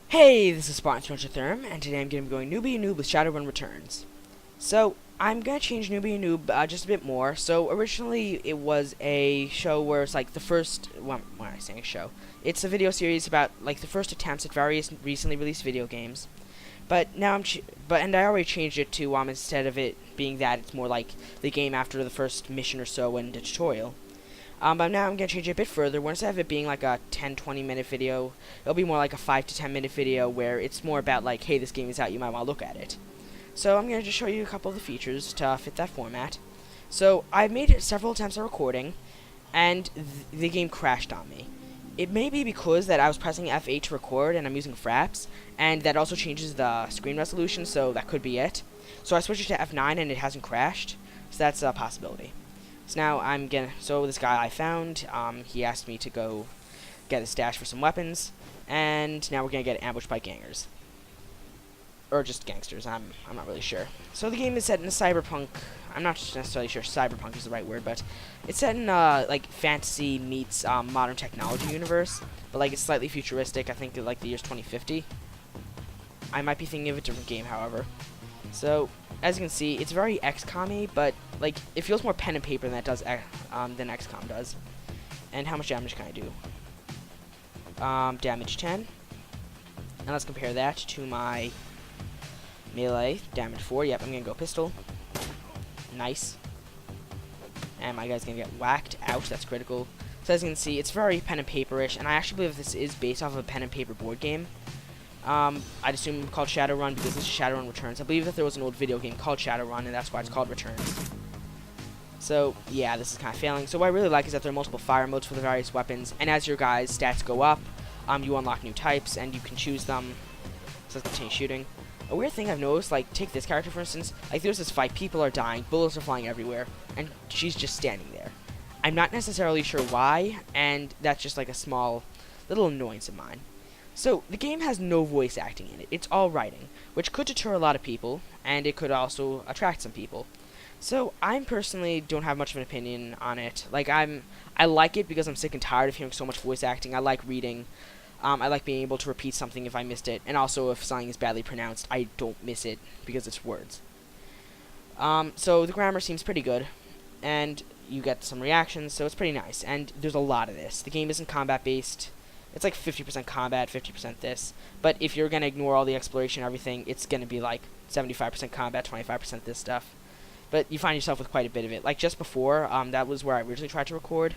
Hey, this is Spartan and today I'm going to be going Nooby and Noob with Shadowrun Returns. So, I'm going to change Nooby and Noob just a bit more. So, originally it was a show where it's like the first, well, why am I saying show? It's a video series about like the first attempts at various recently released video games. But now and I already changed it to instead of it being that, it's more like the game after the first mission or so and the tutorial. But now I'm going to change it a bit further. Instead of it being like a 10-20 minute video, it'll be more like a 5 to 10 minute video where it's more about like, hey, this game is out, you might want to look at it. So I'm going to just show you a couple of the features to fit that format. So I've made several attempts at recording, and the game crashed on me. It may be because that I was pressing F8 to record and I'm using fraps, and that also changes the screen resolution, so that could be it. So I switched it to F9 and it hasn't crashed, so that's a possibility. So now so this guy I found, he asked me to go get a stash for some weapons, and now we're gonna get ambushed by gangers. Or just gangsters, I'm not really sure. So the game is set in a cyberpunk, I'm not necessarily sure cyberpunk is the right word, but it's set in like fantasy meets modern technology universe, but like it's slightly futuristic, I think like the year's 2050. I might be thinking of a different game, however. So, as you can see, it's very XCOM-y, but like it feels more pen and paper than it does than XCOM does. And how much damage can I do? Damage 10. And let's compare that to my melee. Damage 4. Yep, I'm gonna go pistol. Nice. And my guy's gonna get whacked. Ouch, that's critical. So as you can see, it's very pen and paper-ish, and I actually believe this is based off of a pen and paper board game. I'd assume called Shadowrun because this is Shadowrun Returns. I believe that there was an old video game called Shadowrun, and that's why it's called Returns. So, yeah, this is kind of failing. So what I really like is that there are multiple fire modes for the various weapons, and as your guys' stats go up, you unlock new types, and you can choose them. So let's continue shooting. A weird thing I've noticed, like, take this character for instance, like there's this fight, people are dying, bullets are flying everywhere, and she's just standing there. I'm not necessarily sure why, and that's just like a small little annoyance of mine. So, the game has no voice acting in it. It's all writing, which could deter a lot of people, and it could also attract some people. So, I personally don't have much of an opinion on it. Like, I like it because I'm sick and tired of hearing so much voice acting. I like reading. I like being able to repeat something if I missed it, and also if something is badly pronounced, I don't miss it because it's words. So, the grammar seems pretty good, and you get some reactions, so it's pretty nice. And there's a lot of this. The game isn't combat-based. It's like 50% combat, 50% this. But if you're going to ignore all the exploration and everything, it's going to be like 75% combat, 25% this stuff. But you find yourself with quite a bit of it. Like just before, that was where I originally tried to record.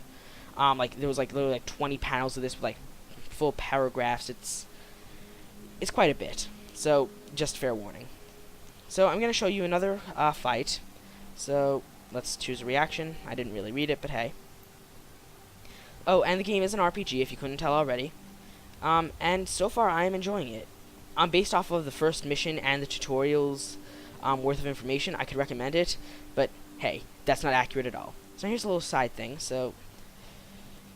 Like there was like literally like 20 panels of this with like full paragraphs. It's quite a bit. So just fair warning. So I'm going to show you another fight. So let's choose a reaction. I didn't really read it, but hey. Oh, and the game is an RPG, if you couldn't tell already. And so far, I am enjoying it. Based off of the first mission and the tutorials worth of information, I could recommend it. But, hey, that's not accurate at all. So here's a little side thing. So,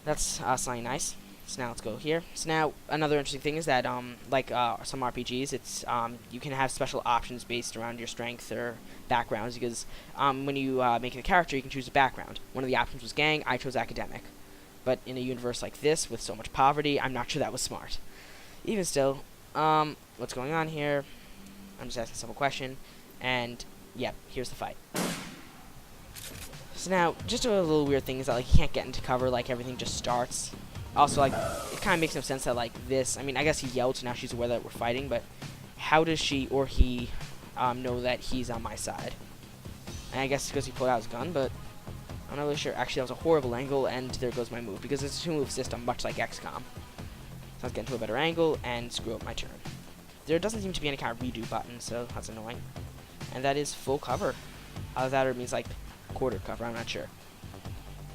that's something nice. So now let's go here. So now, another interesting thing is that, like some RPGs, it's you can have special options based around your strength or backgrounds. Because when you make a character, you can choose a background. One of the options was gang, I chose academic. But in a universe like this, with so much poverty, I'm not sure that was smart. Even still, what's going on here? I'm just asking a simple question. And, yeah, here's the fight. So now, just a little weird thing is that, like, you can't get into cover, like, everything just starts. Also, like, it kind of makes no sense that, like, this, I mean, I guess he yelled, so now she's aware that we're fighting, but how does she or he know that he's on my side? And I guess it's because he pulled out his gun, but I'm not really sure. Actually, that was a horrible angle, and there goes my move, because it's a two-move system, much like XCOM. So let's get into a better angle, and screw up my turn. There doesn't seem to be any kind of redo button, so that's annoying. And that is full cover. Either that or it means, like, quarter cover, I'm not sure.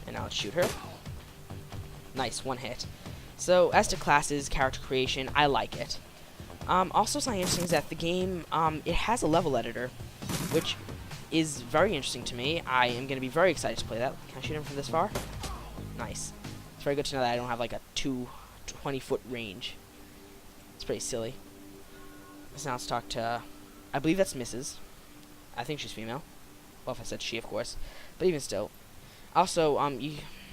And now let's shoot her. Nice, one hit. So, as to classes, character creation, I like it. Also, something interesting is that the game, it has a level editor, which is very interesting to me. I am going to be very excited to play that. Can I shoot him from this far? Nice. It's very good to know that I don't have like a 20-foot range. It's pretty silly. So now let's talk to, I believe that's Mrs. I think she's female. Well, if I said she, of course. But even still. Also,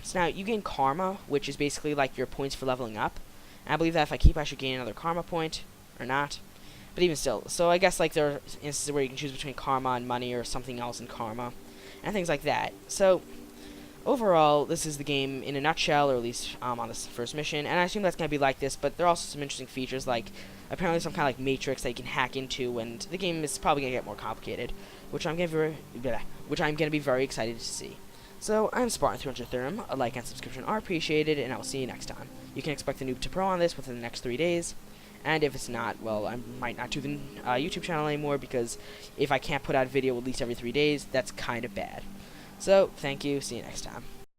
so now you gain karma, which is basically like your points for leveling up. And I believe that if I keep, I should gain another karma point. or not. But even still, so I guess like there are instances where you can choose between karma and money or something else in karma, and things like that. So overall, this is the game in a nutshell, or at least on this first mission, and I assume that's going to be like this, but there are also some interesting features, like apparently some kind of like matrix that you can hack into, and the game is probably going to get more complicated, which I'm going to be very excited to see. So, I'm Spartan300 a like and subscription are appreciated, and I will see you next time. You can expect the Noob to Pro on this within the next 3 days, and if it's not, well, I might not do the YouTube channel anymore, because if I can't put out a video at least every 3 days, that's kind of bad. So, thank you, see you next time.